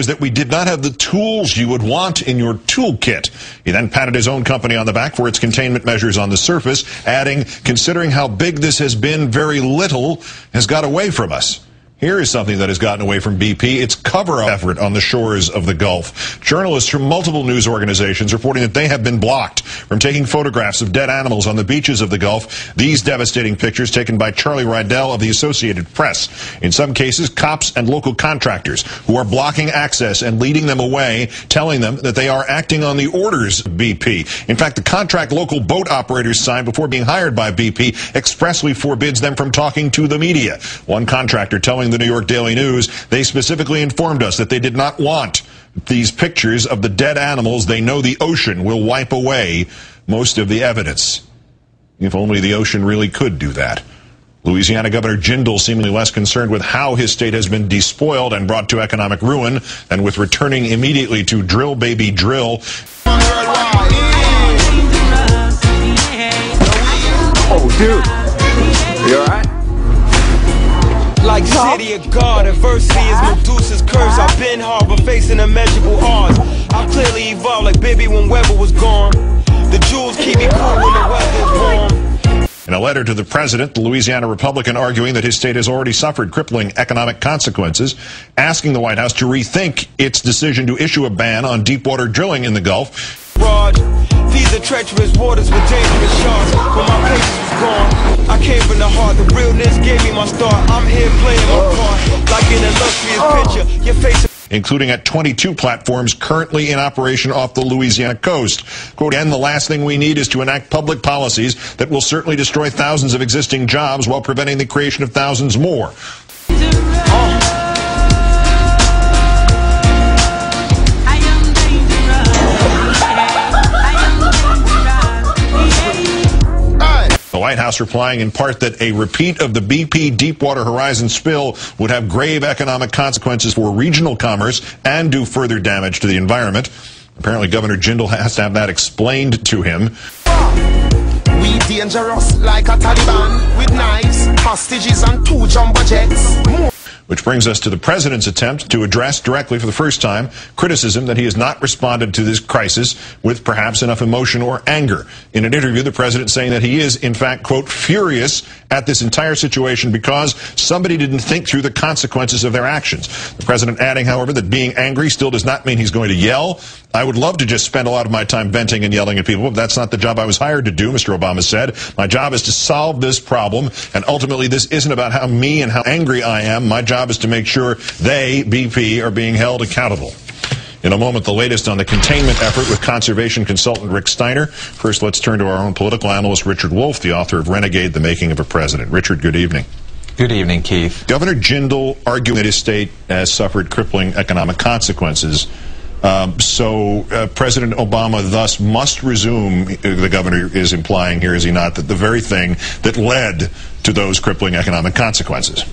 is that we did not have the tools you would want in your toolkit. He then patted his own company on the back for its containment measures on the surface, adding, considering how big this has been, very little has got away from us. Here is something that has gotten away from BP, its cover-up effort on the shores of the Gulf. Journalists from multiple news organizations reporting that they have been blocked from taking photographs of dead animals on the beaches of the Gulf. These devastating pictures taken by Charlie Rydell of the Associated Press. In some cases, cops and local contractors who are blocking access and leading them away, telling them that they are acting on the orders of BP. In fact, the contract local boat operators signed before being hired by BP expressly forbids them from talking to the media. One contractor telling the New York Daily News, they specifically informed us that they did not want these pictures of the dead animals. They know the ocean will wipe away most of the evidence. If only the ocean really could do that. Louisiana Governor Jindal seemingly less concerned with how his state has been despoiled and brought to economic ruin than with returning immediately to drill, baby, drill. Oh, dude. You all right? Like city of God, adversity is Medusa's curse. I've been harbor facing immeasurable odds. I've clearly evolved like baby when Weber was gone. The jewels keep me cool when the weather's warm. In a letter to the president, the Louisiana Republican arguing that his state has already suffered crippling economic consequences, asking the White House to rethink its decision to issue a ban on deepwater drilling in the Gulf. Raj, these are treacherous waters with dangerous sharks. When my patience was gone, I came from the heart. The realness gave me my start. I'm here playing my part, like an illustrious picture. Your face, including at 22 platforms currently in operation off the Louisiana coast. Quote, and the last thing we need is to enact public policies that will certainly destroy thousands of existing jobs while preventing the creation of thousands more. The White House replying in part that a repeat of the BP Deepwater Horizon spill would have grave economic consequences for regional commerce and do further damage to the environment. Apparently, Governor Jindal has to have that explained to him. We dangerous like a Taliban with knives, hostages and 2 jumbo jets. Which brings us to the president's attempt to address directly for the first time criticism that he has not responded to this crisis with perhaps enough emotion or anger. In an interview, the president saying that he is, in fact, quote, furious at this entire situation because somebody didn't think through the consequences of their actions. The president adding, however, that being angry still does not mean he's going to yell. I would love to just spend a lot of my time venting and yelling at people, but that's not the job I was hired to do, Mr. Obama said. My job is to solve this problem, and ultimately this isn't about how me and how angry I am. My job is to make sure they, BP, are being held accountable. In a moment, the latest on the containment effort with conservation consultant Rick Steiner. First, let's turn to our own political analyst, Richard Wolff, the author of Renegade, The Making of a President. Richard, good evening. Good evening, Keith. Governor Jindal arguing that his state has suffered crippling economic consequences. President Obama thus must resume, the governor is implying here, is he not, that the very thing that led to those crippling economic consequences.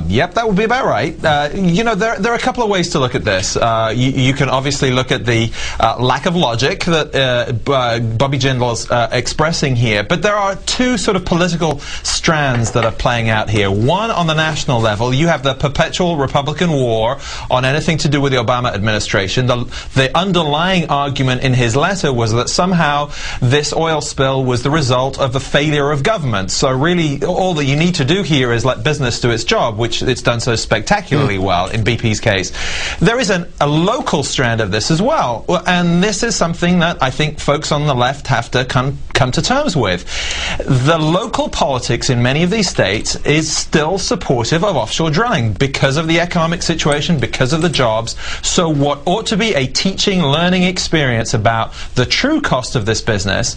Yep, that would be about right. You know, there are a couple of ways to look at this. You can obviously look at the lack of logic that Bobby Jindal is expressing here, but there are two sort of political strands that are playing out here. One, on the national level, you have the perpetual Republican war on anything to do with the Obama administration. The underlying argument in his letter was that somehow this oil spill was the result of the failure of government. So really, all that you need to do here is let business do its job, which it's done so spectacularly well in BP's case. There is a local strand of this as well, and this is something that I think folks on the left have to come to terms with. The local politics in many of these states is still supportive of offshore drilling because of the economic situation, because of the jobs. So what ought to be a teaching, learning experience about the true cost of this business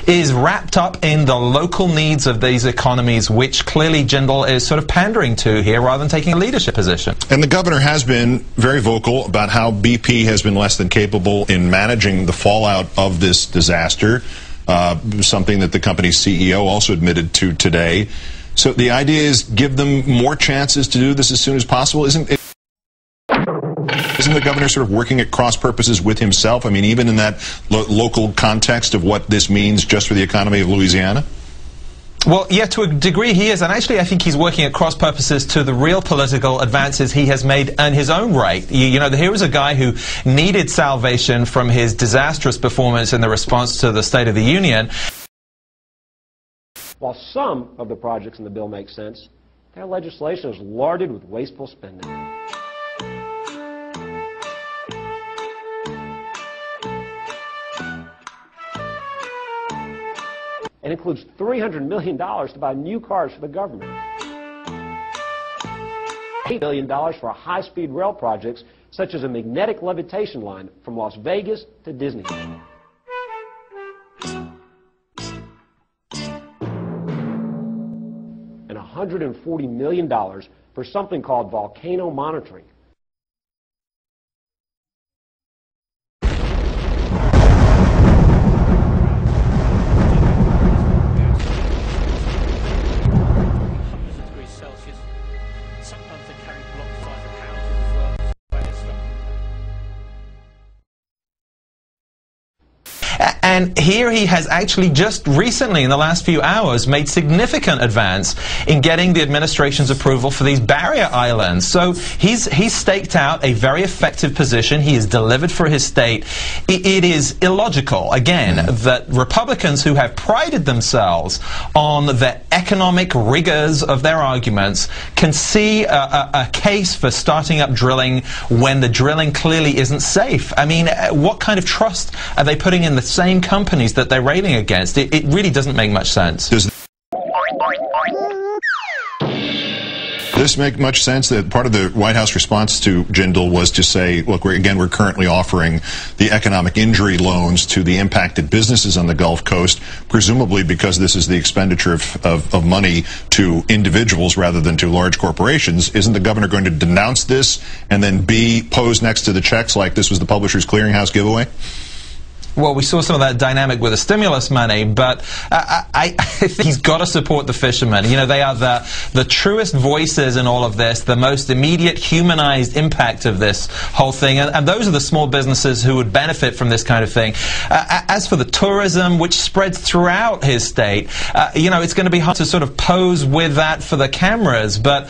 is wrapped up in the local needs of these economies, which clearly Jindal is sort of pandering to here rather than taking a leadership position. And the governor has been very vocal about how BP has been less than capable in managing the fallout of this disaster. something that the company's CEO also admitted to today. So the idea is give them more chances to do this as soon as possible. Isn't the governor sort of working at cross purposes with himself? I mean, even in that local context of what this means just for the economy of Louisiana? Well, yeah, to a degree he is, and actually I think he's working at cross purposes to the real political advances he has made in his own right. You know, here was a guy who needed salvation from his disastrous performance in the response to the State of the Union. While some of the projects in the bill make sense, their legislation is larded with wasteful spending. It includes $300 million to buy new cars for the government. $8 billion for high-speed rail projects, such as a magnetic levitation line from Las Vegas to Disneyland. And $140 million for something called volcano monitoring. And here he has actually just recently, in the last few hours, made significant advance in getting the administration's approval for these barrier islands. So he's staked out a very effective position. He has delivered for his state. It is illogical, again, that Republicans who have prided themselves on the economic rigors of their arguments can see a case for starting up drilling when the drilling clearly isn't safe. I mean, what kind of trust are they putting in the same companies that they're railing against? It really doesn't make much sense. Does this make much sense? That part of the White House response to Jindal was to say, look, we're currently offering the economic injury loans to the impacted businesses on the Gulf Coast, presumably because this is the expenditure of money to individuals rather than to large corporations. Isn't the governor going to denounce this and then pose next to the checks like this was the Publishers Clearinghouse giveaway? Well, we saw some of that dynamic with the stimulus money, but I think he's got to support the fishermen. You know, they are the truest voices in all of this, the most immediate humanized impact of this whole thing, and those are the small businesses who would benefit from this kind of thing. As for the tourism, which spreads throughout his state, you know, it's going to be hard to sort of pose with that for the cameras, but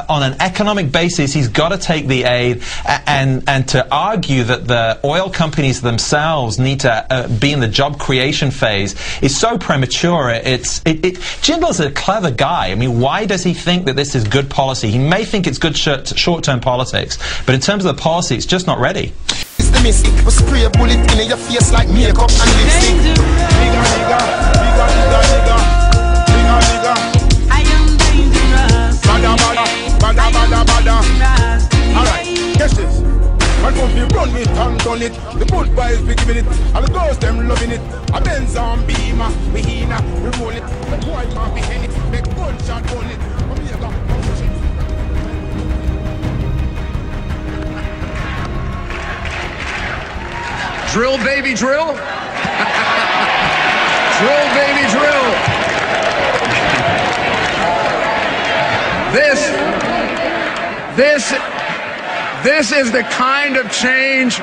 on an economic basis, he's got to take the aid, and to argue that the oil companies themselves need to be in the job creation phase is so premature. Jindal's a clever guy. I mean, why does he think that this is good policy? He may think it's good short-term politics, but in terms of the policy, it's just not ready. It's the mystic, we spray a bullet in your face like makeup and lipstick. I am dangerous. Alright, catch this. Man come fi run it and done it. The good boys be giving it, and the girls them loving it. A Benz and Beamer, we Hina, we roll it. The boy man be hen it, make gunshot on it. Come here, go. Drill, baby, drill. Drill, baby, drill. This is the kind of change